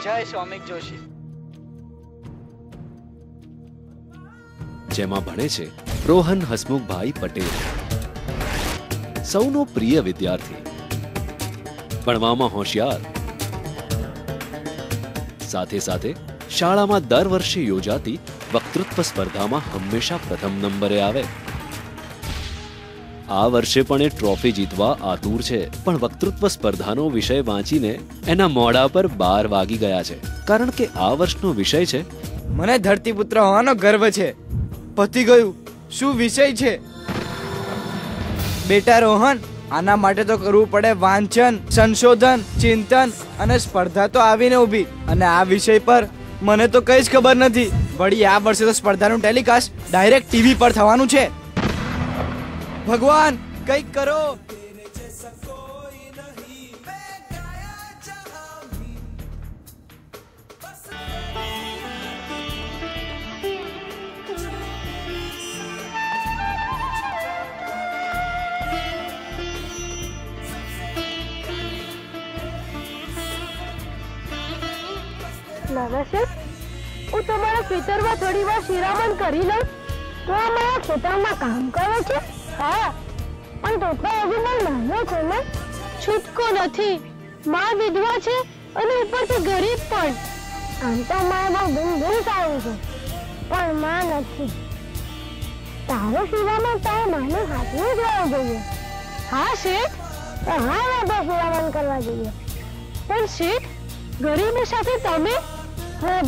જય સૌમિક જોશી, જેમાં ભણે છે રોહન હસમુખભાઈ પટેલ, સૌનો પ્રિય વિદ્યાર્થી, ભણવામાં હોશિયાર, સાથે સાથે શાળામાં દર વર્ષે યોજાતી વક્તૃત્વ સ્પર્ધામાં હંમેશા પ્રથમ નંબરે આવે. આ વર્ષે પણ એ ટ્રોફી જીતવા આતુર છે, પણ વક્તૃત્વ સ્પર્ધાનો વિષય વાંચીને એના મોઢા પર 12 વાગી ગયા છે, કારણ કે આ વર્ષનો વિષય છે મને ધરતીપુત્ર હોવાનો ગર્વ છે. પતી ગયું. શું વિષય છે બેટા રોહન? આના માટે તો કરવું પડે વાંચન, સંશોધન, ચિંતન, અને સ્પર્ધા તો આવીને ઊભી. અને આ વિષય પર મને તો કઈ જ ખબર નથી. વળી આ વર્ષે તો સ્પર્ધાનું ટેલિકાસ્ટ ડાયરેક્ટ ટીવી પર થવાનું છે. ભગવાન કંઈક કરો. નાના શેઠ, હું તમારા ખેતરમાં થોડી વાર શિરામણ કરી લઉં. તો આ મારા ખેતરમાં કામ કરે છે? હા, પણ તો હજુ પણ નાનો છે ને. છૂટકો નથી. માં વિધવા છે અને ઉપરથી ગરીબ પણ. આમ તો માં બહુ ધૂમ સારું છે, પણ માં નથી. તારો શિરામણ તારા માને હાથમાં જ રહેવો જોઈએ. હા શેઠ, હા આપણે શિરામણ કરવા જોઈએ. પણ શેઠ, ગરીબી સાથે તમે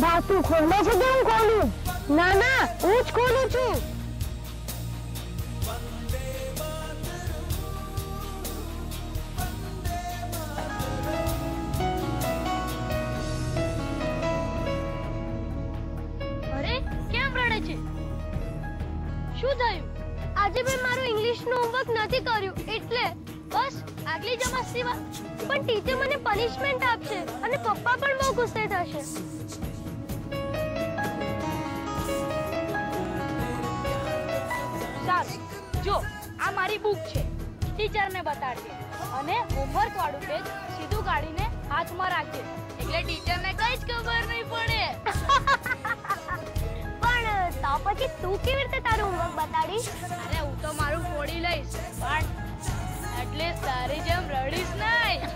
ભાતું ખોલે છે કે હું ખોલું? ના ના, હું જ ખોલું છું. અરે કેમ રડે છે? શું થયું? આજે મેં મારું ઇંગ્લિશનું હોમવર્ક નથી કર્યું એટલે બસ આગલી જ મસ્તીમાં. પણ ટીચર મને પનિશમેન્ટ આપશે અને પપ્પા પણ બહુ ગુસ્સે થશે. સારું, જો આ મારી બુક છે, ટીચરને બતાડજે અને હોમવર્ક વાળું પેજ સીધું કાઢીને હાથમાં રાખજે, એટલે ટીચરને કઈ જ ખબર નહીં પડે. પણ તો પછી તું કેવી રીતે તારું હોમવર્ક બતાડીશ? અરે હું તો મારું ફોડી લઈશ, પણ એટલીસ્ટ તારી જેમ રડીશ નહીં.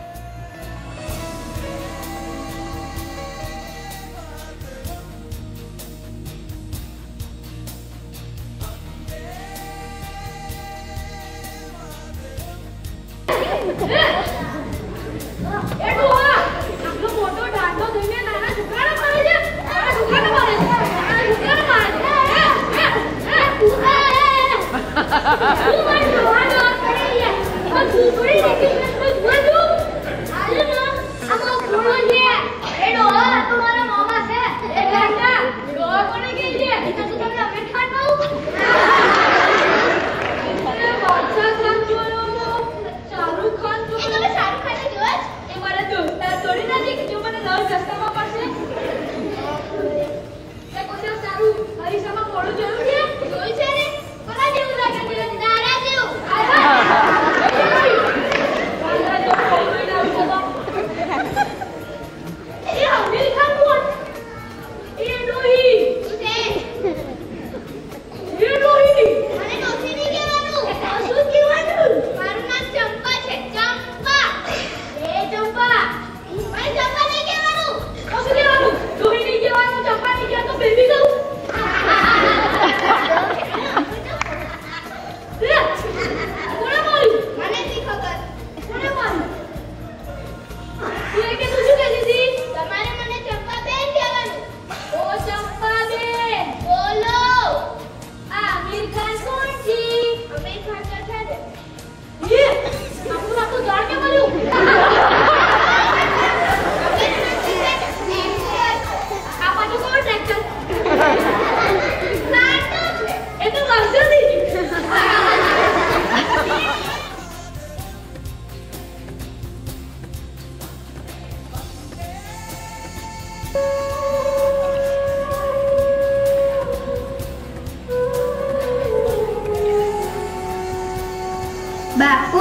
બાપુ,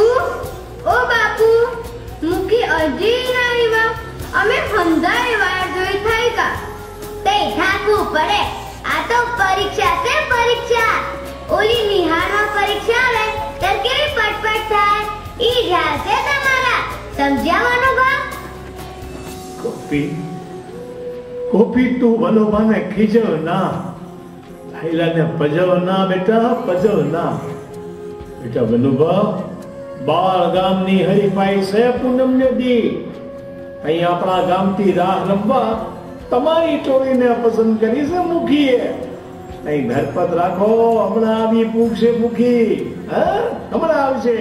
ઓ બાપુ, મુખી હજી ના આવ્યા. અમે ફંદાઈ વાર જોઈ જોયું કા તે થાકવું પડે આ તો પરીક્ષા છે પરીક્ષા ઓલી નિહાળમાં પરીક્ષા આવે ત્યારે કેવી પટપટ થાય ઈ ખ્યાલ છે તમારા સમજાવવાનું ગા ગોપી ગોપી તું ભલો મને ખીજવ ના થૈલાને પજવ ના બેટા પજવ ના બેટા બનુભા બાળ ગામની હરીફાઈ છે પૂનમને દી અહીં આપણા ગામથી રાહ રમવા તમારી ટોળીને પસંદ કરી છે મુખીએ અહીં ધરપત રાખો હમણાં આવી પૂછશે મુખી હા હમણાં આવશે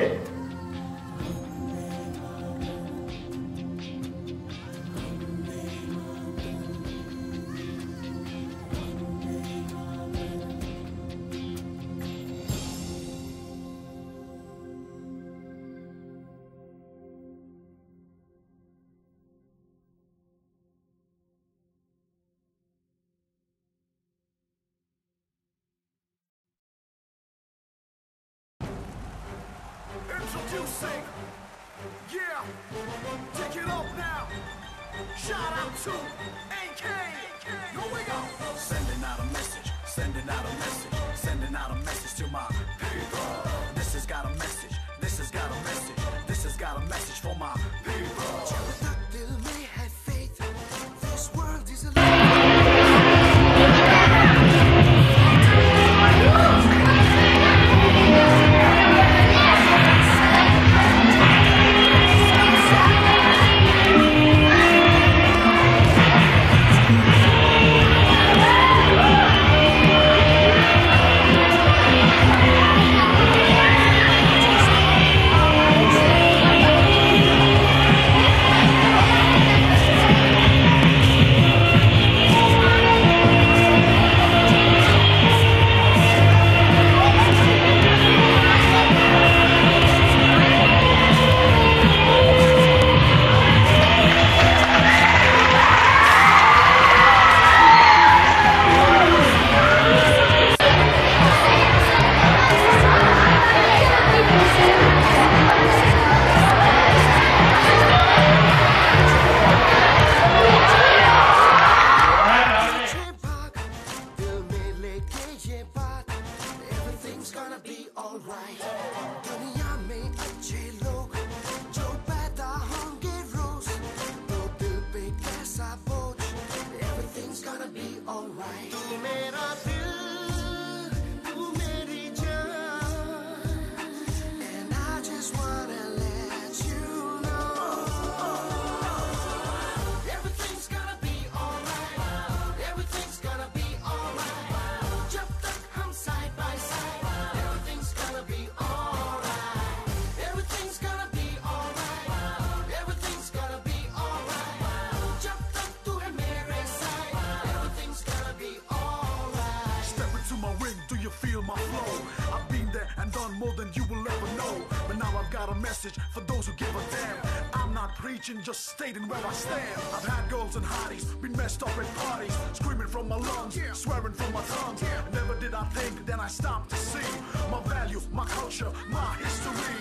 Introducing, yeah, take it up now. Shout out to AK. Here we go. Sending out a message, sending out a message, sending out a message to my people. This has got a message, this has got a message, this has got a message for my people. दिल में है faith, this world is a for those who give a damn. I'm not preaching, just stating where I stand. I've had girls and hotties, been messed up at parties, screaming from my lungs, swearing from my tongue. Never did I think, then I stopped to see my values, my culture, my history.